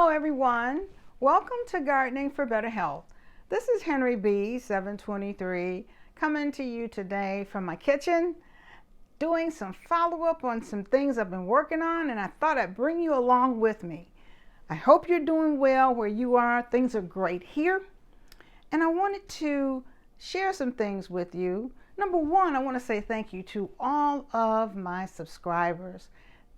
Hello everyone, welcome to Gardening for Better Health. This is Henry B. 723 coming to you today from my kitchen, doing some follow-up on some things I've been working on, and I thought I'd bring you along with me. I hope you're doing well where you are. Things are great here, and I wanted to share some things with you. Number one, I want to say thank you to all of my subscribers.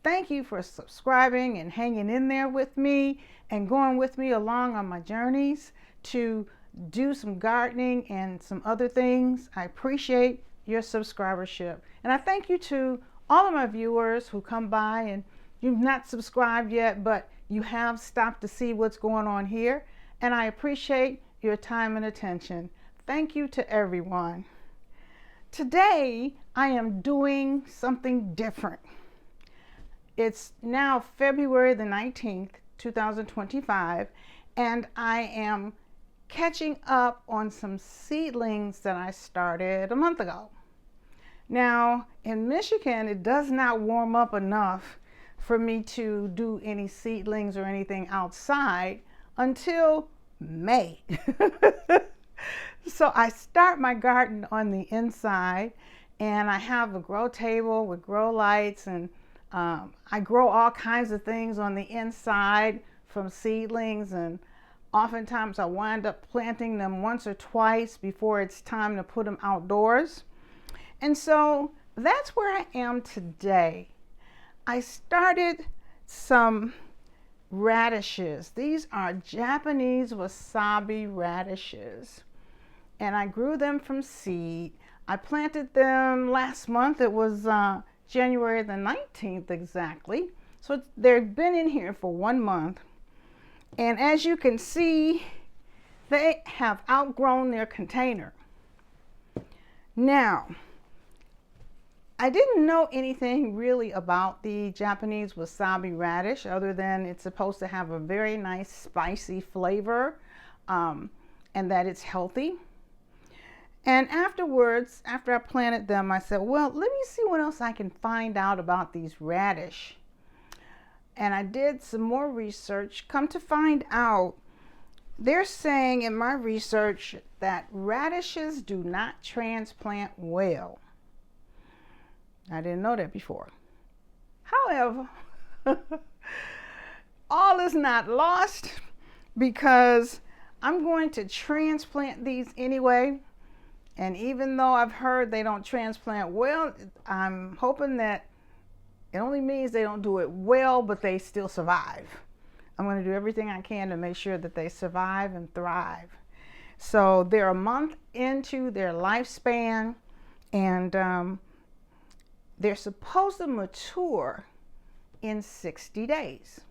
Thank you for subscribing and hanging in there with me and going with me along on my journeys to do some gardening and some other things. I appreciate your subscribership. And I thank you to all of my viewers who come by and you've not subscribed yet, but you have stopped to see what's going on here. And I appreciate your time and attention. Thank you to everyone. Today, I am doing something different. It's now February the 19th, 2025, and I am catching up on some seedlings that I started a month ago. Now, in Michigan, it does not warm up enough for me to do any seedlings or anything outside until May. So I start my garden on the inside, and I have a grow table with grow lights, and I grow all kinds of things on the inside from seedlings, and oftentimes I wind up planting them once or twice before it's time to put them outdoors. And so that's where I am today. I started some radishes. These are Japanese wasabi radishes, and I grew them from seed. I planted them last month. It was January the 19th exactly. So they've been in here for 1 month. And as you can see, they have outgrown their container. Now, I didn't know anything really about the Japanese wasabi radish other than it's supposed to have a very nice spicy flavor and that it's healthy. And afterwards, after I planted them, I said, well, let me see what else I can find out about these radish. And I did some more research. Come to find out, they're saying in my research that radishes do not transplant well. I didn't know that before. However, all is not lost because I'm going to transplant these anyway. And even though I've heard they don't transplant well, I'm hoping that it only means they don't do it well, but they still survive. I'm going to do everything I can to make sure that they survive and thrive. So they're a month into their lifespan, and they're supposed to mature in 60 days.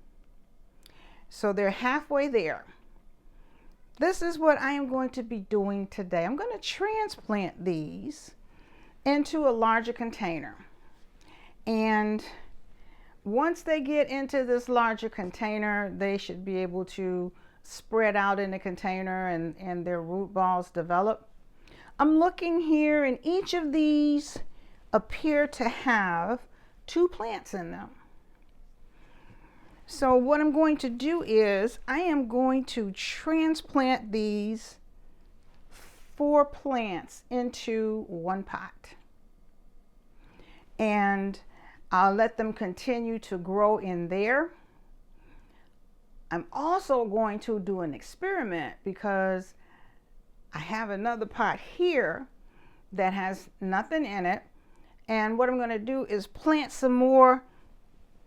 So they're halfway there. This is what I am going to be doing today. I'm going to transplant these into a larger container. And once they get into this larger container, they should be able to spread out in the container and their root balls develop. I'm looking here, and each of these appear to have 2 plants in them. So what I'm going to do is I am going to transplant these 4 plants into 1 pot. And I'll let them continue to grow in there. I'm also going to do an experiment because I have another pot here that has nothing in it. And what I'm going to do is plant some more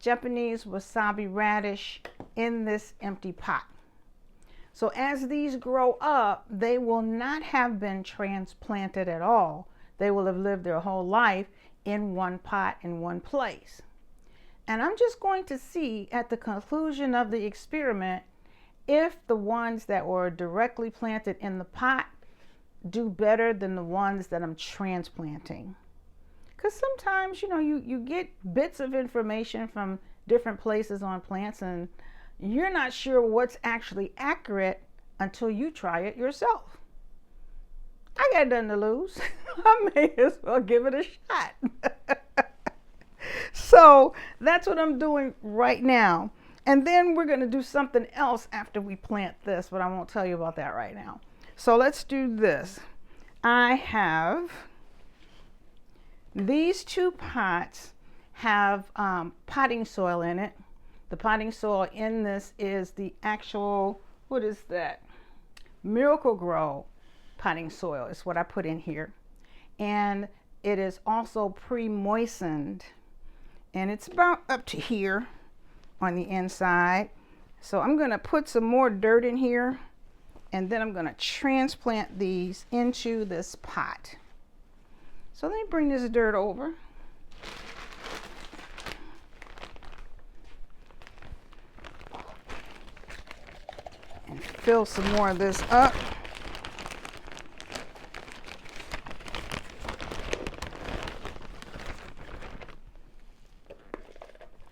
Japanese wasabi radish in this empty pot. So as these grow up, they will not have been transplanted at all. They will have lived their whole life in 1 pot in 1 place. And I'm just going to see at the conclusion of the experiment if the ones that were directly planted in the pot do better than the ones that I'm transplanting. Because sometimes, you get bits of information from different places on plants, and you're not sure what's actually accurate until you try it yourself. I got nothing to lose. I may as well give it a shot. So that's what I'm doing right now. And then we're going to do something else after we plant this, but I won't tell you about that right now. So let's do this. I have these 2 pots have potting soil in it. The potting soil in this is the actual, what is that? Miracle Grow potting soil is what I put in here. And it is also pre-moistened. And it's about up to here on the inside. So I'm going to put some more dirt in here, and then I'm going to transplant these into this pot. So let me bring this dirt over. And fill some more of this up.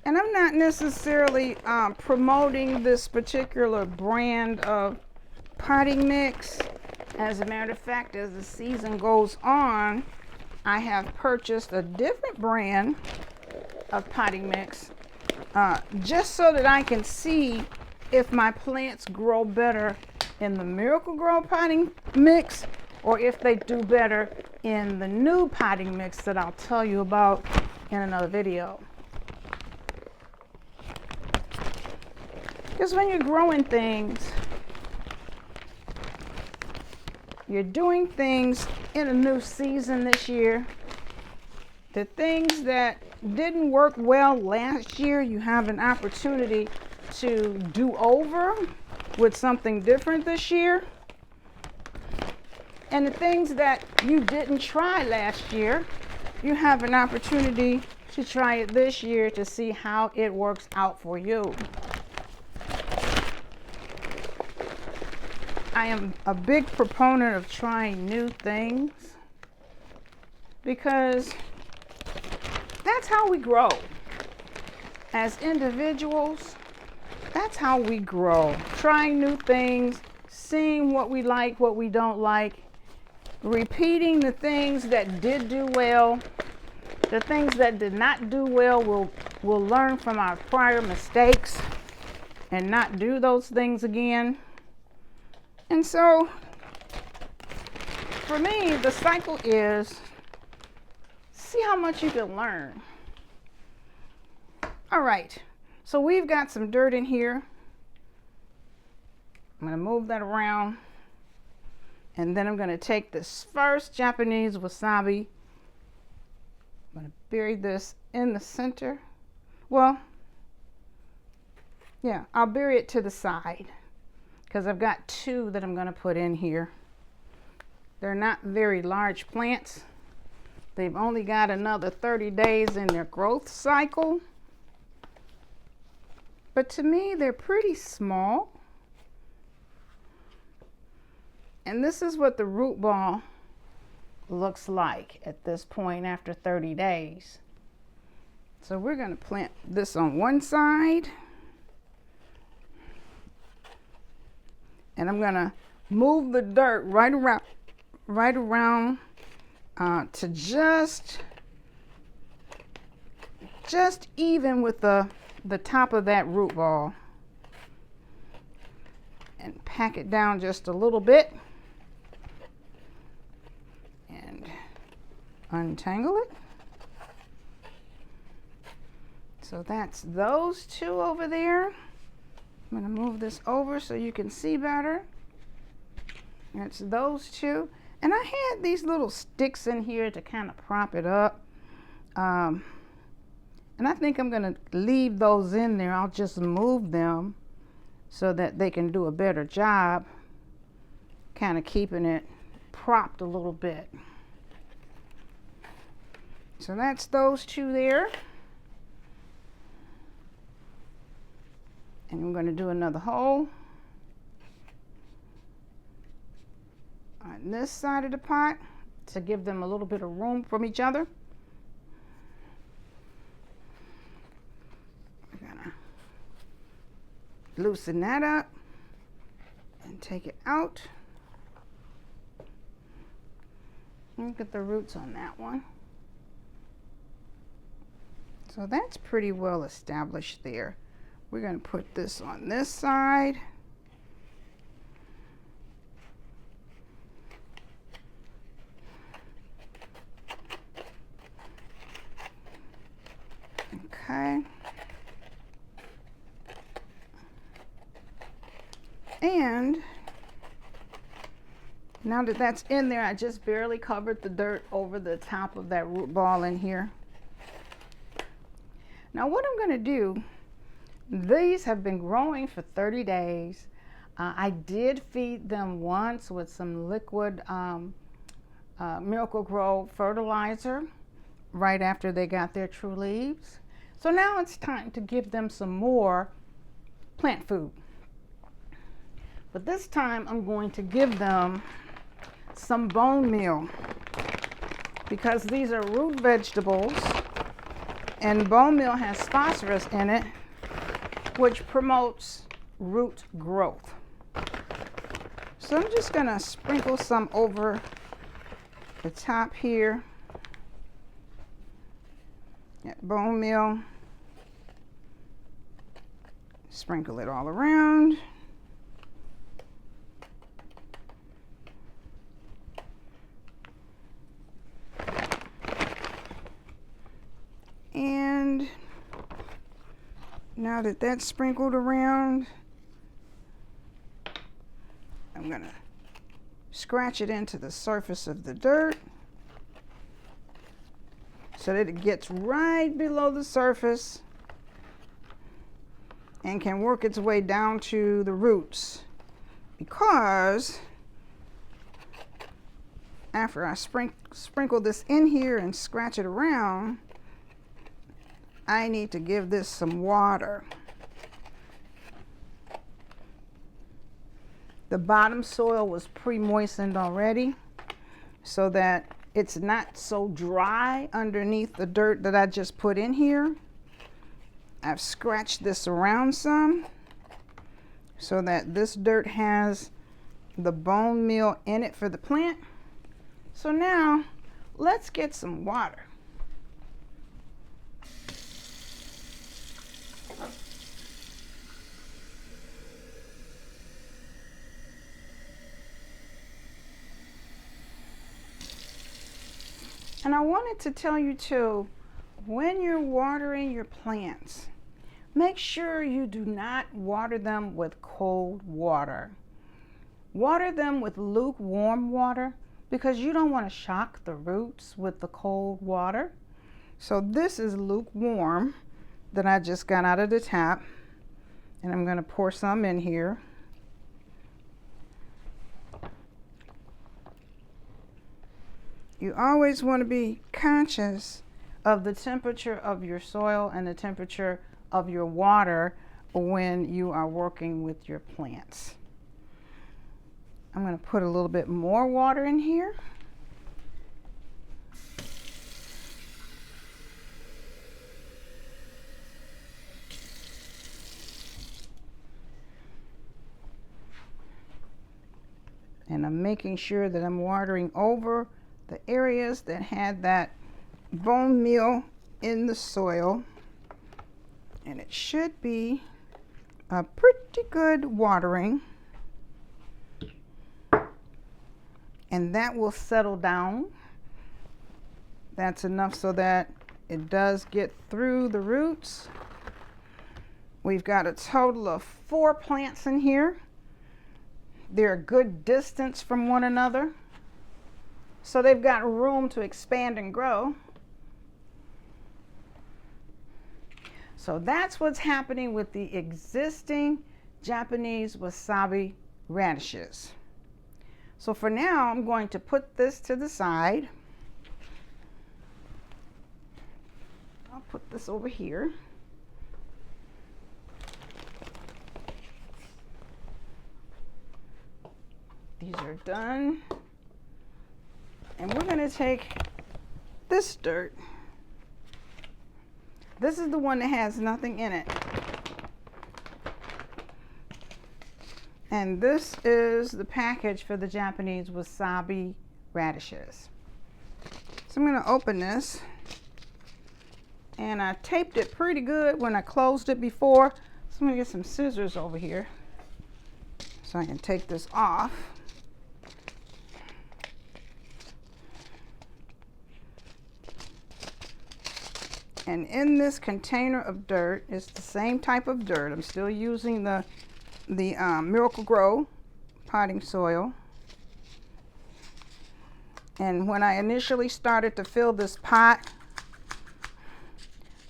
And I'm not necessarily promoting this particular brand of potting mix. As a matter of fact, as the season goes on, I have purchased a different brand of potting mix just so that I can see if my plants grow better in the Miracle Grow potting mix or if they do better in the new potting mix that I'll tell you about in another video. Because when you're growing things, you're doing things in a new season this year. The things that didn't work well last year, you have an opportunity to do over with something different this year. And the things that you didn't try last year, you have an opportunity to try it this year to see how it works out for you. I am a big proponent of trying new things because that's how we grow. As individuals, that's how we grow. Trying new things, seeing what we like, what we don't like, repeating the things that did do well. The things that did not do well, we'll learn from our prior mistakes and not do those things again. And so, for me, the cycle is see how much you can learn. All right, so we've got some dirt in here. I'm going to move that around. And then I'm going to take this first Japanese wasabi. I'm going to bury this in the center. Well, yeah, I'll bury it to the side because I've got 2 that I'm going to put in here. They're not very large plants. They've only got another 30 days in their growth cycle. But to me, they're pretty small. And this is what the root ball looks like at this point after 30 days. So we're going to plant this on one side. And I'm going to move the dirt right around to just even with the top of that root ball. And pack it down just a little bit. And untangle it. So that's those 2 over there. I'm going to move this over so you can see better. That's those 2. And I had these little sticks in here to kind of prop it up. And I think I'm going to leave those in there. I'll just move them so that they can do a better job kind of keeping it propped a little bit. So that's those 2 there. And I'm going to do another hole on this side of the pot to give them a little bit of room from each other. We're going to loosen that up and take it out. Look at the roots on that one. So that's pretty well established there. We're going to put this on this side. Okay. And now that that's in there, I just barely covered the dirt over the top of that root ball in here. Now what I'm going to do, these have been growing for 30 days. I did feed them once with some liquid Miracle-Gro fertilizer right after they got their true leaves. So now it's time to give them some more plant food. But this time I'm going to give them some bone meal, because these are root vegetables and bone meal has phosphorus in it, which promotes root growth. So I'm just going to sprinkle some over the top here. That bone meal. Sprinkle it all around. And now that that's sprinkled around, I'm going to scratch it into the surface of the dirt so that it gets right below the surface and can work its way down to the roots. Because after I sprinkle this in here and scratch it around, I need to give this some water. The bottom soil was pre-moistened already so that it's not so dry underneath the dirt that I just put in here. I've scratched this around some so that this dirt has the bone meal in it for the plant. So now let's get some water. And I wanted to tell you too, when you're watering your plants, make sure you do not water them with cold water. Water them with lukewarm water, because you don't want to shock the roots with the cold water. So this is lukewarm that I just got out of the tap, and I'm going to pour some in here. You always want to be conscious of the temperature of your soil and the temperature of your water when you are working with your plants. I'm going to put a little bit more water in here. And I'm making sure that I'm watering over the areas that had that bone meal in the soil. And it should be a pretty good watering. And that will settle down. That's enough so that it does get through the roots. We've got a total of 4 plants in here. They're a good distance from one another, so they've got room to expand and grow. So that's what's happening with the existing Japanese wasabi radishes. So for now, I'm going to put this to the side. I'll put this over here. These are done. And we're going to take this dirt. This is the one that has nothing in it. And this is the package for the Japanese wasabi radishes. So I'm going to open this. And I taped it pretty good when I closed it before, So I'm going to get some scissors over here so I can take this off. And in this container of dirt, it's the same type of dirt. I'm still using the Miracle Grow potting soil. And when I initially started to fill this pot,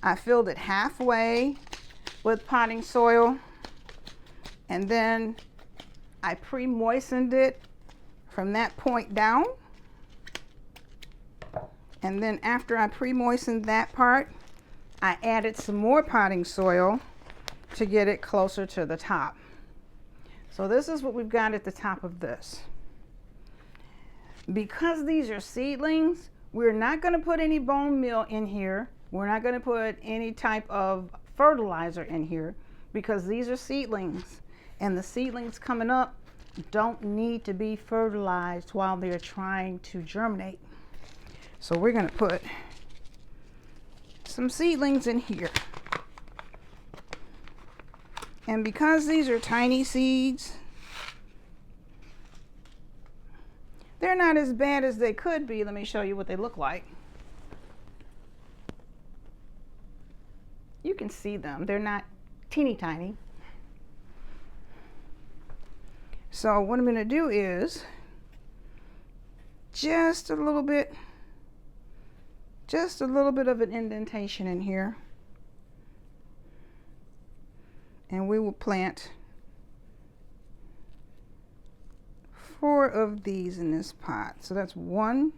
I filled it halfway with potting soil, and then I pre-moistened it from that point down. And then after I pre-moistened that part, I added some more potting soil to get it closer to the top. So this is what we've got at the top of this. Because these are seedlings, we're not going to put any bone meal in here. We're not going to put any type of fertilizer in here because these are seedlings. And the seedlings coming up don't need to be fertilized while they're trying to germinate. So we're going to put some seedlings in here. And because these are tiny seeds, they're not as bad as they could be. Let me show you what they look like. You can see them. They're not teeny tiny. So what I'm going to do is just a little bit of an indentation in here. And we will plant 4 of these in this pot. So that's 1.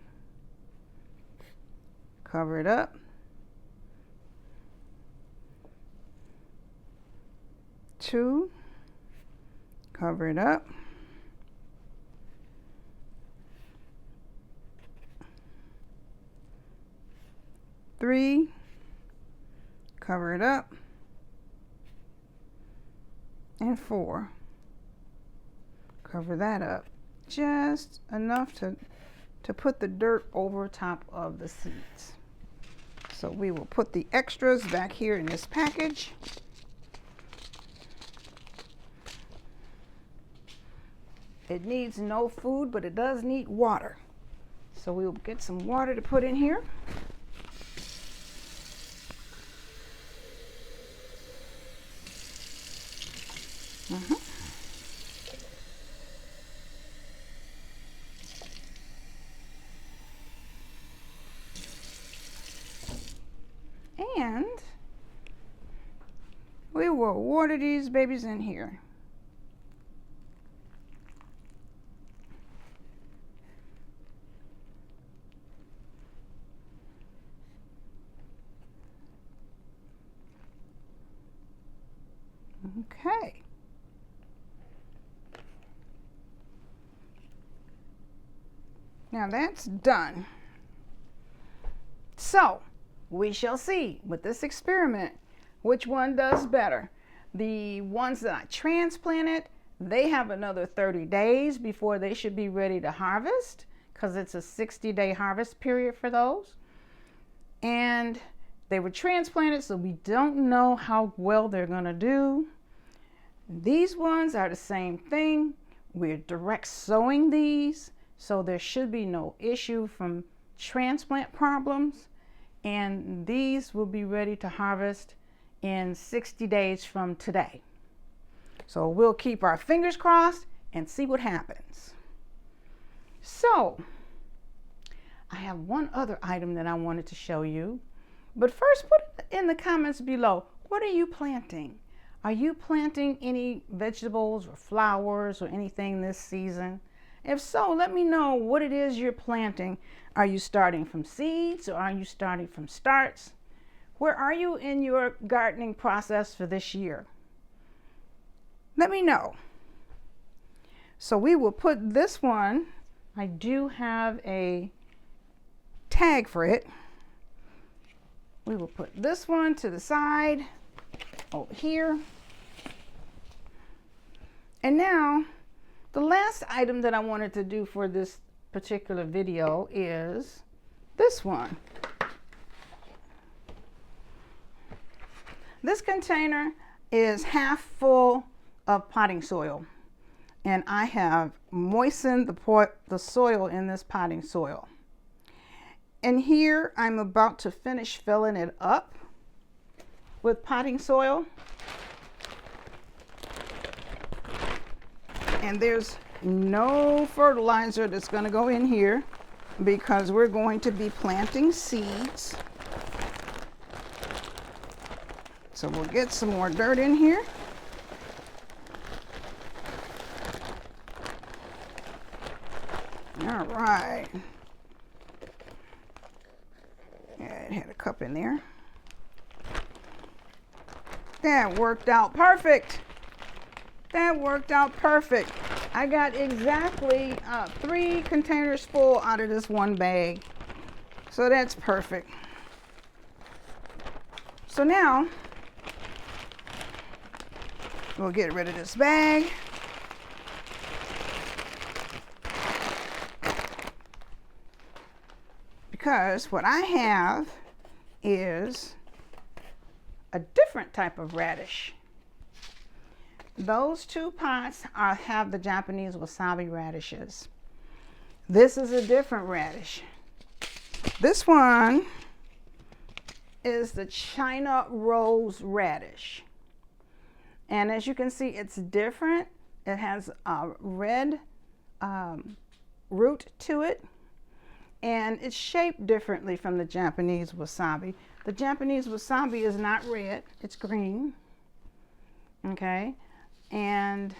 Cover it up. 2. Cover it up. 3. Cover it up. And 4. Cover that up. Just enough to put the dirt over top of the seeds. So we will put the extras back here in this package. It needs no food, but it does need water. So we will get some water to put in here. And we will water these babies in here. Okay. Now that's done. So we shall see with this experiment which one does better. The ones that I transplanted, they have another 30 days before they should be ready to harvest because it's a 60-day harvest period for those. And they were transplanted, so we don't know how well they're going to do. These ones are the same thing. We're direct sowing these, so there should be no issue from transplant problems. And these will be ready to harvest in 60 days from today. So we'll keep our fingers crossed and see what happens. So I have one other item that I wanted to show you. But first, put it in the comments below. What are you planting? Are you planting any vegetables or flowers or anything this season? If so, let me know what it is you're planting. Are you starting from seeds or are you starting from starts? Where are you in your gardening process for this year? Let me know. So we will put this one, I do have a tag for it. We will put this one to the side over here. And now, the last item that I wanted to do for this particular video is this one. This container, is half full of potting soil. And I have moistened the soil in this potting soil. And here I'm about to finish filling it up with potting soil. And there's no fertilizer that's going to go in here because we're going to be planting seeds. So we'll get some more dirt in here. All right. Yeah, it had a cup in there. That worked out perfect. That worked out perfect. I got exactly 3 containers full out of this one bag. So that's perfect. So now we'll get rid of this bag. Because what I have is a different type of radish. Those 2 pots have the Japanese wasabi radishes. This is a different radish. This one is the China rose radish. And as you can see, it's different. It has a red root to it. And it's shaped differently from the Japanese wasabi. The Japanese wasabi is not red, it's green. Okay, and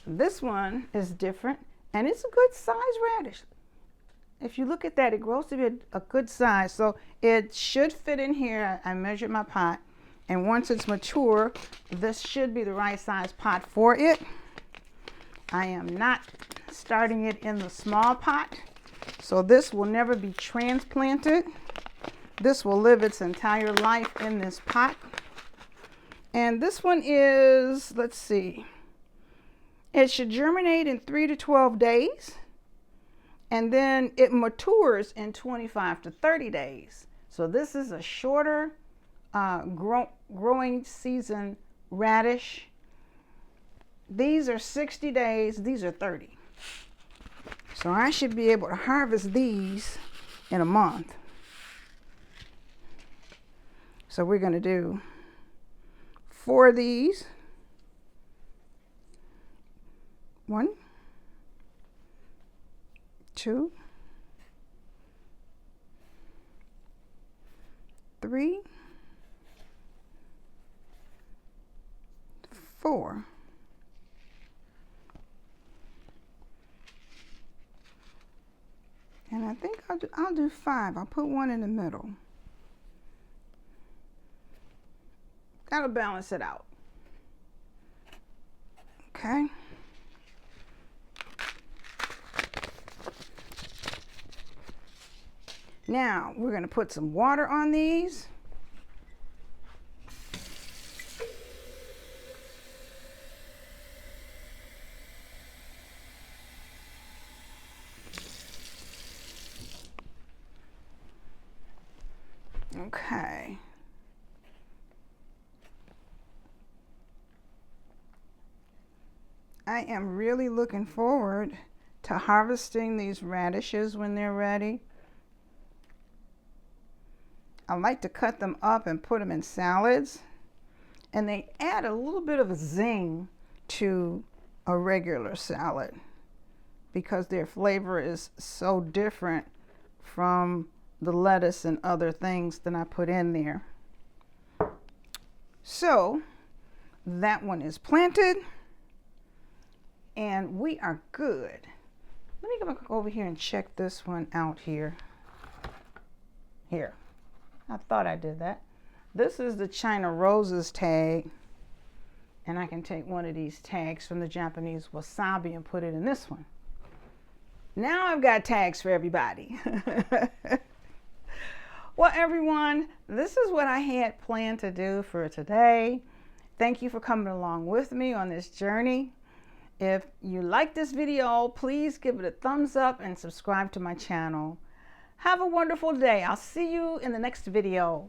this one is different, and it's a good size radish. If you look at that, it grows to be a good size, so it should fit in here. I measured my pot, and once it's mature, this should be the right size pot for it. I am not starting it in the small pot. So this will never be transplanted. This will live its entire life in this pot. And this one is, let's see, it should germinate in 3 to 12 days. And then it matures in 25 to 30 days. So this is a shorter growing season radish. These are 60 days, these are 30. So I should be able to harvest these in a month. So we're going to do 4 of these. 1, 2, 3, 4. And I think I'll do 5. I'll put 1 in the middle. That'll balance it out. Okay. Now we're going to put some water on these. Okay. I am really looking forward to harvesting these radishes when they're ready. I like to cut them up and put them in salads, and they add a little bit of a zing to a regular salad because their flavor is so different from the lettuce and other things that I put in there. So that one is planted and we are good. Let me go back over here and check this one out here. Here. I thought I did that. This is the China Roses tag. And I can take one of these tags from the Japanese wasabi and put it in this one. Now I've got tags for everybody. Well, everyone, this is what I had planned to do for today. Thank you for coming along with me on this journey. If you like this video, please give it a thumbs up and subscribe to my channel. Have a wonderful day. I'll see you in the next video.